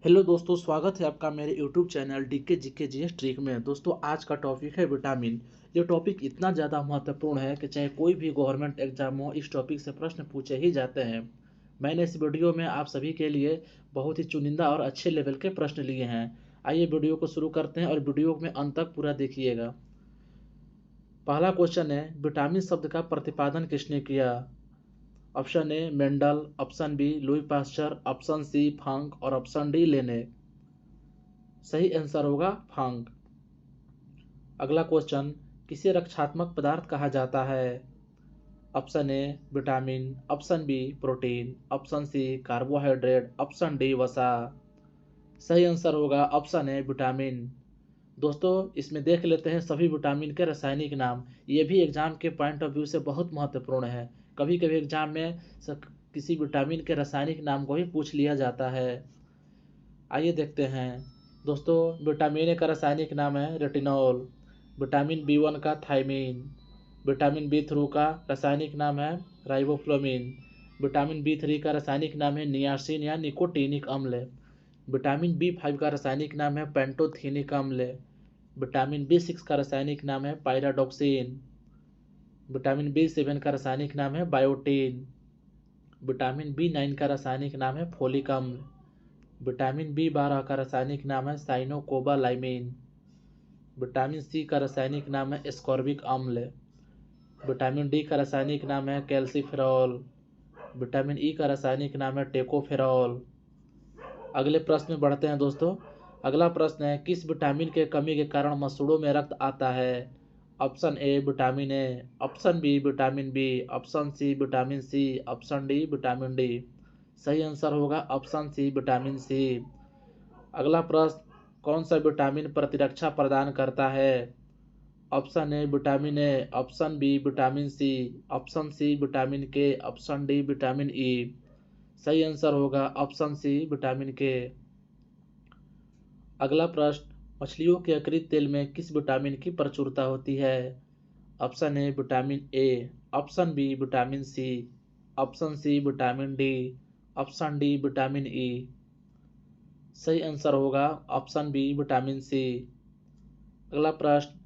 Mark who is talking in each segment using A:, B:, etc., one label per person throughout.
A: Hello दोस्तों, स्वागत है आपका मेरे YouTube channel DK GK GS trick में। दोस्तों, आज का टॉपिक है विटामिन। ये टॉपिक इतना ज़्यादा महत्वपूर्ण है कि चाहे कोई भी गवर्नमेंट एग्जाम हो, इस टॉपिक से प्रश्न पूछे ही जाते हैं। मैंने इस वीडियो में आप सभी के लिए बहुत ही चुनिंदा और अच्छे लेवल के प्रश्न लिए हैं। आइए वीडियो को शुरू करते हैं और वीडियो में अंत तक पूरा देखिएगा। पहला क्वेश्चन है, विटामिन शब्द का प्रतिपादन किसने किया? Option A Mendel, option B Louis Pasteur, option C Funk और ऑप्शन डी लेने। सही आंसर होगा फंक। अगला क्वेश्चन, किसे रक्षात्मक पदार्थ कहा जाता है? Option A vitamin, option B protein, option C carbohydrate, option D वसा। सही आंसर होगा ऑप्शन ए विटामिन। दोस्तों, इसमें देख लेते हैं सभी विटामिन के रासायनिक नाम। ये भी एग्जाम के पॉइंट ऑफ व्यू से बहुत महत्वपूर्ण है। कभी कभी एग्जाम में किसी विटामिन के रासायनिक नाम को ही पूछ लिया जाता है। आइए देखते हैं। दोस्तों, विटामिन ए का रासायनिक नाम है रेटिनॉल। विटामिन बी1 का थायमीन। विटामिन बी3 का रासायनिक नाम है राइबोफ्लोविन। विटामिन बी3 का रासायनिक नाम है नियासिन या निकोटीनिक अम्ल। विटामिन बी5 का रासायनिक नाम है पेंटोथेनिक अम्ल। विटामिन बी6 का रासायनिक नाम है पायराडॉक्सिन। विटामिन बी7 का रासायनिक नाम है बायोटीन। विटामिन बी9 का रासायनिक नाम है फोलिक अम्ल। विटामिन बी12 का रासायनिक नाम है साइनोकोबालाइमिन। विटामिन सी का रासायनिक नाम है एस्कॉर्बिक अम्ल। विटामिन डी का रासायनिक नाम है कैल्सीफेरॉल। विटामिन ई का रासायनिक नाम है टेकोफेरॉल। अगले प्रश्न में बढ़ते हैं दोस्तों। अगला प्रश्न है, किस विटामिन के कमी के कारण मसूड़ों में रक्त आता है? Option A vitamin A, option B vitamin B, option C vitamin C, option D vitamin D. सही आंसर होगा ऑप्शन सी विटामिन सी। अगला प्रश्न, कौन सा विटामिन प्रतिरक्षा प्रदान करता है? Option A vitamin A, option B vitamin C, option C vitamin K, option D vitamin E. सही आंसर होगा ऑप्शन सी विटामिन के। अगला प्रश्न, मछलियों के यकृत तेल में किस विटामिन की प्रचुरता होती है? Option A vitamin A, option B vitamin C, option C vitamin D, option D vitamin E. सही आंसर होगा ऑप्शन बी विटामिन सी। अगला प्रश्न,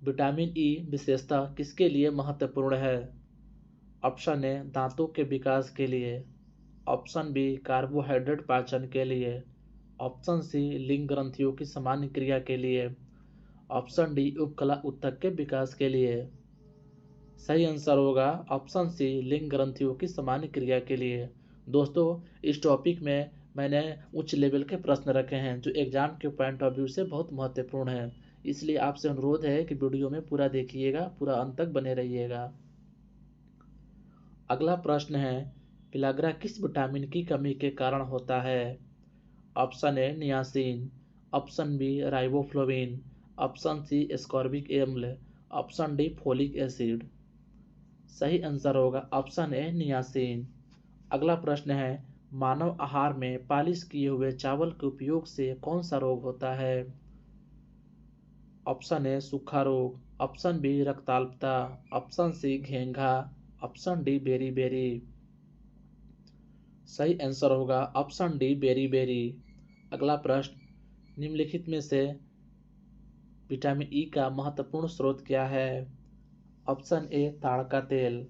A: विटामिन ई विशेषतः किसके लिए महत्वपूर्ण है? ऑप्शन ए दांतों के विकास के लिए, ऑप्शन बी कार्बोहाइड्रेट पाचन के लिए, ऑप्शन सी लिंग ग्रंथियों की सामान्य क्रिया के लिए, ऑप्शन डी उपकला ऊतक के विकास के लिए। सही आंसर होगा ऑप्शन सी लिंग ग्रंथियों की सामान्य क्रिया के लिए। दोस्तों, इस टॉपिक में मैंने उच्च लेवल के प्रश्न रखे हैं जो एग्जाम के पॉइंट ऑफ व्यू से बहुत महत्वपूर्ण है। इसलिए आपसे अनुरोध है कि वीडियो में पूरा देखिएगा, पूरा अंत तक बने रहिएगा। अगला प्रश्न है, पिलाग्रा किस विटामिन की कमी के कारण होता है? Option A niacin, option B riboflavin, option C ascorbic अम्ल, ऑप्शन डी फोलिक एसिड। सही आंसर होगा ऑप्शन ए नियासिन। अगला प्रश्न है, मानव आहार में पालिश किए हुए चावल के उपयोग से कौन सा रोग होता है? ऑप्शन ए सूखा रोग, ऑप्शन बी रक्ताल्पता, ऑप्शन सी घेंघा, ऑप्शन डी बेरी बेरी। सही आंसर होगा ऑप्शन डी बेरी बेरी। अगला प्रश्न, निम्नलिखित में से विटामिन ई का महत्वपूर्ण स्रोत क्या है? ऑप्शन ए ताड़ का तेल,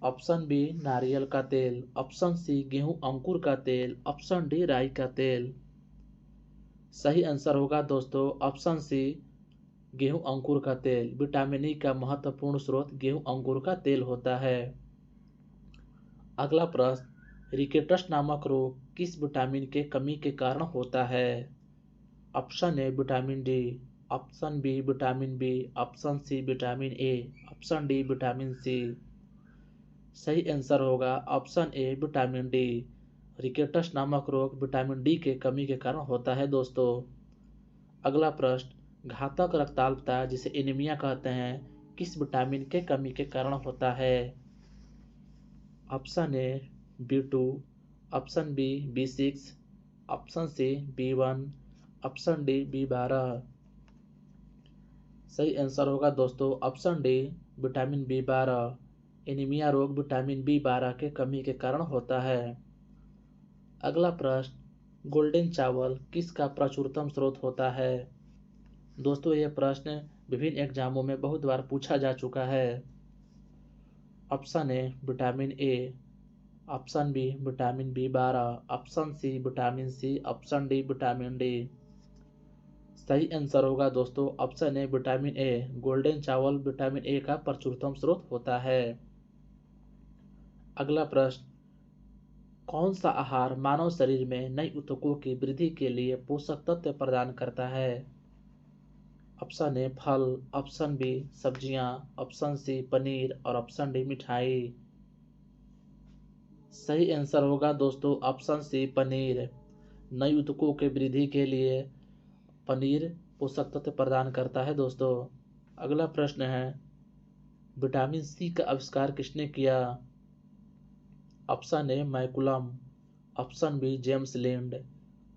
A: ऑप्शन बी नारियल का तेल, ऑप्शन सी गेहूं अंकुर का तेल, ऑप्शन डी राई का तेल। सही आंसर होगा दोस्तों ऑप्शन सी गेहूं अंकुर का तेल। विटामिन ई का महत्वपूर्ण स्रोत गेहूं अंकुर का तेल होता है। अगला प्रश्न, रिकेटस नामक रोग किस विटामिन के कमी के कारण होता है? Option A vitamin D, option B vitamin B, option C vitamin A, option D vitamin C. सही आंसर होगा option A vitamin D. Rickets नामक रोग विटामिन डी के कमी के कारण होता है दोस्तों। अगला प्रश्न, घातक रक्ताल्पता जिसे एनीमिया कहते हैं किस विटामिन के कमी के कारण होता है? Option A B two, option B बी6, option C B one, option D बी12। सही आंसर होगा दोस्तों ऑप्शन डी विटामिन बी12। एनीमिया रोग विटामिन बी12 के कमी के कारण होता है। अगला प्रश्न, गोल्डन चावल किसका प्रचुरतम स्रोत होता है? दोस्तों यह प्रश्न विभिन्न एग्जामों में बहुत बार पूछा जा चुका है। Option A vitamin A, option B vitamin B 12, option C vitamin C, option D vitamin D. सही आंसर होगा दोस्तों option A vitamin A. Golden चावल विटामिन ए का प्रचुरतम स्रोत होता है। अगला प्रश्न, कौन सा आहार मानव शरीर में नई ऊतकों की वृद्धि के लिए पोषक तत्व प्रदान करता है? ऑप्शन ए फल, ऑप्शन बी सब्जियां, ऑप्शन सी पनीर और ऑप्शन डी मिठाई। सही आंसर होगा दोस्तों ऑप्शन सी पनीर। नई ऊतकों के वृद्धि के लिए पनीर पोषक तत्व प्रदान करता है दोस्तों। अगला प्रश्न है, विटामिन सी का आविष्कार किसने किया? Option A McCollum, option B James Lind,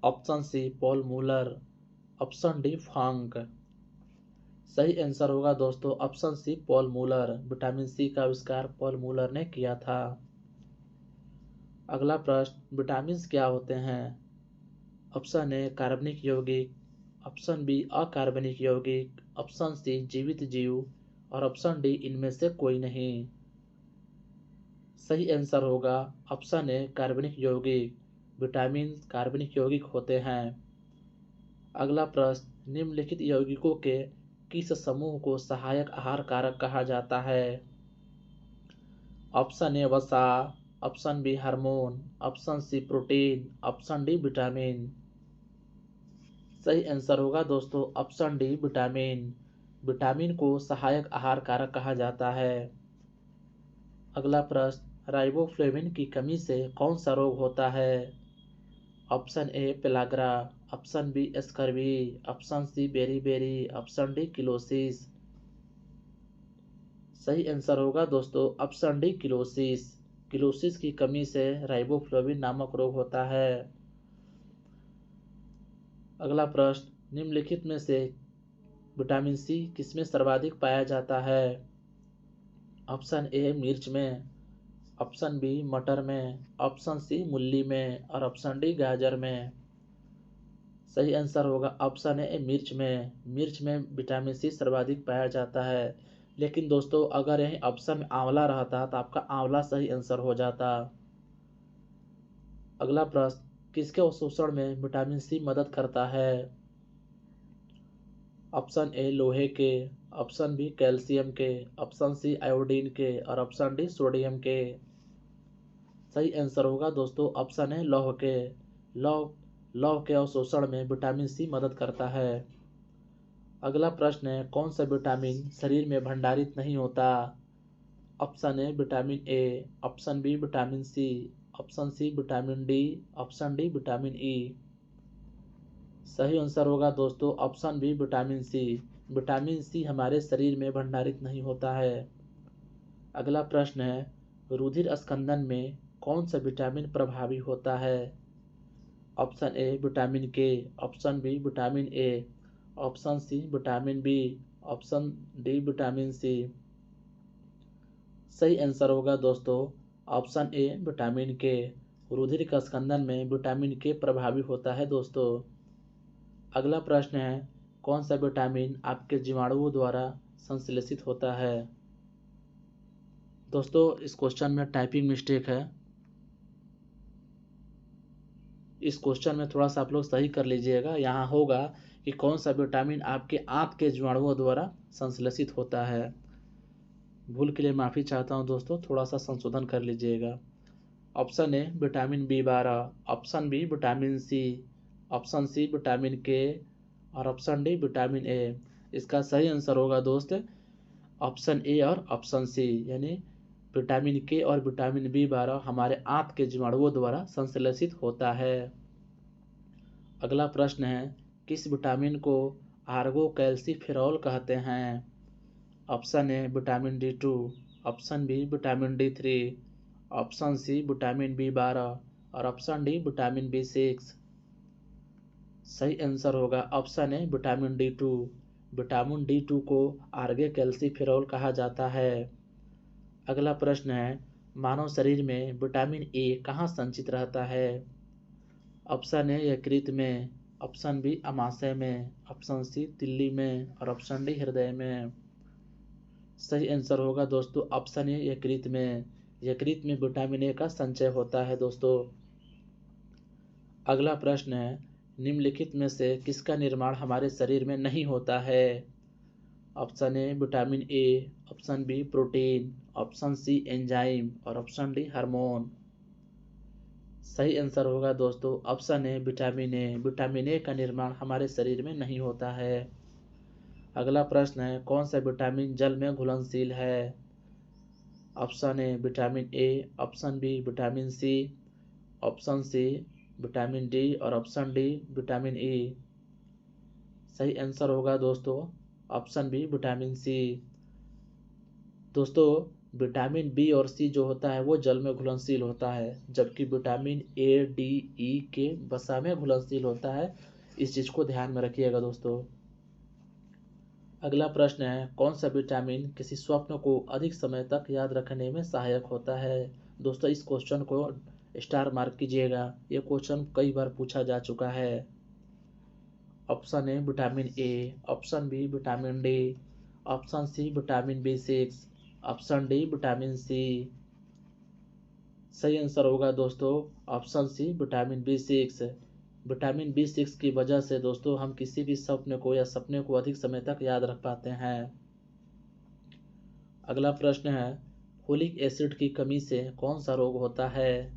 A: option C Paul Muller, option D Funk. सही आंसर होगा दोस्तों option C Paul Muller. Vitamin C का आविष्कार पॉल मूलर ने किया था। अगला प्रश्न, विटामिन क्या होते हैं? ऑप्शन ए कार्बनिक यौगिक, ऑप्शन बी अकार्बनिक यौगिक, ऑप्शन सी जीवित जीव और ऑप्शन डी इनमें से कोई नहीं। सही आंसर होगा ऑप्शन ए कार्बनिक यौगिक। विटामिन कार्बनिक यौगिक होते हैं। अगला प्रश्न, निम्नलिखित यौगिकों के किस समूह को सहायक आहार कारक कहा जाता है? ऑप्शन ए वसा, option B hormone, option C protein, option D vitamin. सही आंसर होगा दोस्तों ऑप्शन डी विटामिन। विटामिन को सहायक आहार कारक कहा जाता है। अगला प्रश्न, राइबोफ्लेविन की कमी से कौन सा रोग होता है? Option A pellagra, option B scurvy, option C beriberi, option D cheilosis. सही आंसर होगा दोस्तों ऑप्शन डी किलोसिस। किलोसिस की कमी से राइबोफ्लेविन नामक रोग होता है। अगला प्रश्न, निम्नलिखित में से विटामिन सी किसमें सर्वाधिक पाया जाता है? ऑप्शन ए मिर्च में, ऑप्शन बी मटर में, ऑप्शन सी मूली में और ऑप्शन डी गाजर में। सही आंसर होगा ऑप्शन ए मिर्च में। मिर्च में विटामिन सी सर्वाधिक पाया जाता है। लेकिन दोस्तों अगर यही ऑप्शन में आंवला रहता तो आपका आंवला सही आंसर हो जाता। अगला प्रश्न, किसके अवशोषण में विटामिन सी मदद करता है? ऑप्शन ए लोहे के, ऑप्शन बी कैल्शियम के, ऑप्शन सी आयोडीन के और ऑप्शन डी सोडियम के। सही आंसर होगा दोस्तों ऑप्शन है लौह के। लौह के अवशोषण में विटामिन सी मदद करता है। अगला प्रश्न है, कौन सा विटामिन शरीर में भंडारित नहीं होता? Option A vitamin A, option B vitamin C, option C vitamin D, option D vitamin E. सही आंसर होगा दोस्तों option B vitamin C. Vitamin C हमारे शरीर में भंडारित नहीं होता है। अगला प्रश्न है, रुधिर स्कंदन में कौन सा विटामिन प्रभावी होता है? Option A vitamin K, option B vitamin A, option C vitamin B, option D vitamin C. सही आंसर होगा दोस्तों ऑप्शन ए विटामिन के। रुधिर का स्कंदन में विटामिन के प्रभावी होता है दोस्तों। अगला प्रश्न है, कौन सा विटामिन आपके जीवाणुओं द्वारा संश्लेषित होता है? दोस्तों इस क्वेश्चन में टाइपिंग मिस्टेक है। इस क्वेश्चन में थोड़ा सा आप लोग सही कर लीजिएगा। यहाँ होगा कि कौन सा विटामिन आपके आंत के जीवाणुओं द्वारा संश्लेषित होता है। भूल के लिए माफ़ी चाहता हूँ दोस्तों, थोड़ा सा संशोधन कर लीजिएगा। Option A vitamin B 12, option B vitamin C, option C vitamin K और ऑप्शन डी विटामिन ए। इसका सही आंसर होगा दोस्त ऑप्शन ए और ऑप्शन सी, यानी विटामिन के और विटामिन बी 12 हमारे आंत के जीवाणुओं द्वारा संश्लेषित होता है। अगला प्रश्न है, किस विटामिन को आर्गो कैल्सीफेरॉल कहते हैं? Option A vitamin D2, option B vitamin D3, option C vitamin B 12 और ऑप्शन डी विटामिन B6। सही आंसर होगा option A vitamin D2। Vitamin D2 को आर्गे कैल्सीफेरॉल कहा जाता है। अगला प्रश्न है, मानव शरीर में विटामिन ए कहाँ संचित रहता है? ऑप्शन ए यकृत में, ऑप्शन बी अमाशय में, ऑप्शन सी तिल्ली में और ऑप्शन डी हृदय में। सही आंसर होगा दोस्तों ऑप्शन ए यकृत में। यकृत में विटामिन ए का संचय होता है दोस्तों। अगला प्रश्न है, निम्नलिखित में से किसका निर्माण हमारे शरीर में नहीं होता है? Option A vitamin A, option B protein, option C enzyme और ऑप्शन डी हार्मोन। सही आंसर होगा दोस्तों option A vitamin A. Vitamin A का निर्माण हमारे शरीर में नहीं होता है। अगला प्रश्न है, कौन सा विटामिन जल में घुलनशील है? Option A vitamin A, option B vitamin C, option C vitamin D और ऑप्शन डी विटामिन ई। सही आंसर होगा दोस्तों ऑप्शन बी विटामिन सी। दोस्तों विटामिन बी और सी जो होता है वो जल में घुलनशील होता है, जबकि विटामिन ए डी ई के वसा में घुलनशील होता है। इस चीज़ को ध्यान में रखिएगा दोस्तों। अगला प्रश्न है, कौन सा विटामिन किसी स्वप्न को अधिक समय तक याद रखने में सहायक होता है? दोस्तों इस क्वेश्चन को स्टार मार्क कीजिएगा, ये क्वेश्चन कई बार पूछा जा चुका है। Option A vitamin A, option B vitamin D, option C vitamin B6, option D vitamin C. सही आंसर होगा दोस्तों option C vitamin B6। Vitamin B6 की वजह से दोस्तों हम किसी भी सपने को या सपने को अधिक समय तक याद रख पाते हैं। अगला प्रश्न है, फोलिक एसिड की कमी से कौन सा रोग होता है?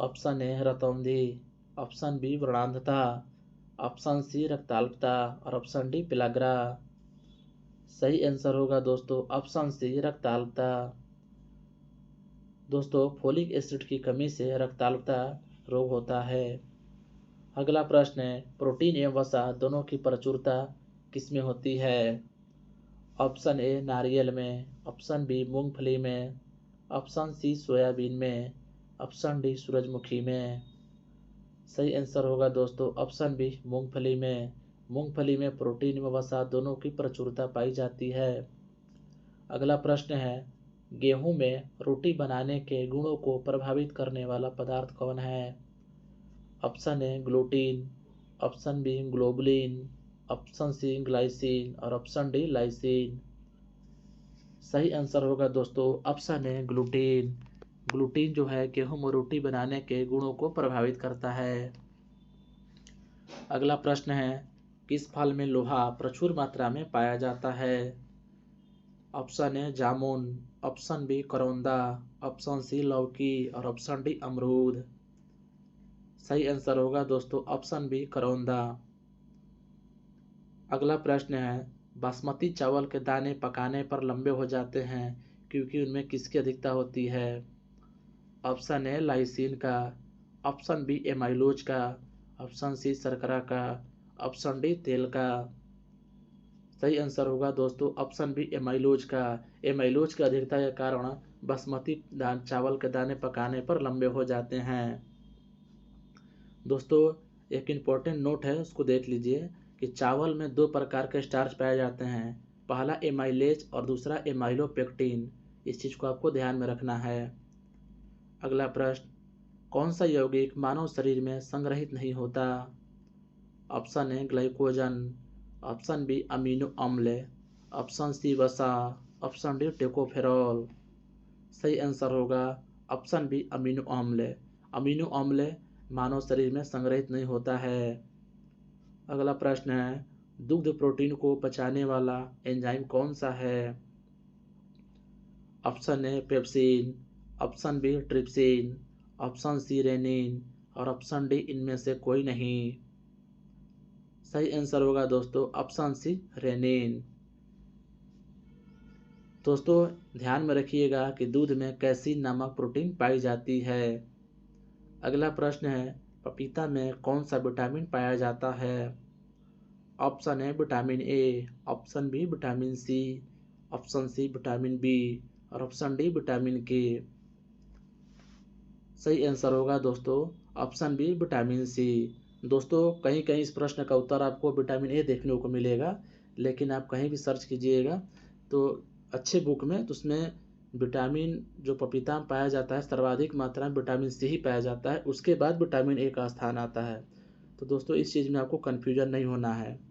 A: ऑप्शन ए रतौंधी, ऑप्शन बी व्रणांधता, ऑप्शन सी रक्ताल्पता और ऑप्शन डी पिलाग्रा। सही आंसर होगा दोस्तों ऑप्शन सी रक्ताल्पता। दोस्तों फोलिक एसिड की कमी से रक्ताल्पता रोग होता है। अगला प्रश्न है, प्रोटीन एवं वसा दोनों की प्रचुरता किसमें होती है? ऑप्शन ए नारियल में, ऑप्शन बी मूंगफली में, ऑप्शन सी सोयाबीन में, ऑप्शन डी सूरजमुखी में। सही आंसर होगा दोस्तों ऑप्शन बी मूंगफली में। मूंगफली में प्रोटीन व वसा दोनों की प्रचुरता पाई जाती है। अगला प्रश्न है, गेहूं में रोटी बनाने के गुणों को प्रभावित करने वाला पदार्थ कौन है? Option A gluten, option B globulin, option C glycine और ऑप्शन डी लाइसिन। सही आंसर होगा दोस्तों ऑप्शन ए ग्लूटीन। ग्लूटीन जो है गेहूं में रोटी बनाने के गुणों को प्रभावित करता है। अगला प्रश्न है, किस फल में लोहा प्रचुर मात्रा में पाया जाता है? ऑप्शन ए जामुन, ऑप्शन बी करौंदा, ऑप्शन सी लौकी और ऑप्शन डी अमरूद। सही आंसर होगा दोस्तों ऑप्शन बी करौंदा। अगला प्रश्न है, बासमती चावल के दाने पकाने पर लंबे हो जाते हैं क्योंकि उनमें किसकी अधिकता होती है? ऑप्शन ए लाइसिन का, ऑप्शन बी एमाइलोज का, ऑप्शन सी शर्करा का, ऑप्शन डी तेल का। सही आंसर होगा दोस्तों ऑप्शन बी एमाइलोज का। एमाइलोज की अधिकता के कारण बासमती चावल के दाने पकाने पर लंबे हो जाते हैं। दोस्तों एक इम्पोर्टेंट नोट है उसको देख लीजिए कि चावल में दो प्रकार के स्टार्च पाए जाते हैं, पहला एमाइलेज और दूसरा एमाइलोपेक्टिन। इस चीज़ को आपको ध्यान में रखना है। अगला प्रश्न, कौन सा यौगिक मानव शरीर में संग्रहित नहीं होता? Option A glycogen, option B amino अम्ल, ऑप्शन सी वसा, ऑप्शन डी टोकोफेरॉल। सही आंसर होगा ऑप्शन बी अमीनो अम्ल। अमीनो अम्ल मानव शरीर में संग्रहित नहीं होता है। अगला प्रश्न है, दुग्ध प्रोटीन को पचाने वाला एंजाइम कौन सा है? Option A pepsin, option B trypsin, option C rennin और ऑप्शन डी इनमें से कोई नहीं। सही आंसर होगा दोस्तों ऑप्शन सी रेनिन। दोस्तों ध्यान में रखिएगा कि दूध में कैसीन नामक प्रोटीन पाई जाती है। अगला प्रश्न है, पपीता में कौन सा विटामिन पाया जाता है? Option A vitamin A, option B vitamin C, option C vitamin B और ऑप्शन डी विटामिन के। सही आंसर होगा दोस्तों ऑप्शन बी विटामिन सी। दोस्तों कहीं कहीं इस प्रश्न का उत्तर आपको विटामिन ए देखने को मिलेगा, लेकिन आप कहीं भी सर्च कीजिएगा तो अच्छे बुक में तो उसमें विटामिन जो पपीता में पाया जाता है सर्वाधिक मात्रा में विटामिन सी ही पाया जाता है, उसके बाद विटामिन ए का स्थान आता है। तो दोस्तों इस चीज़ में आपको कन्फ्यूजन नहीं होना है।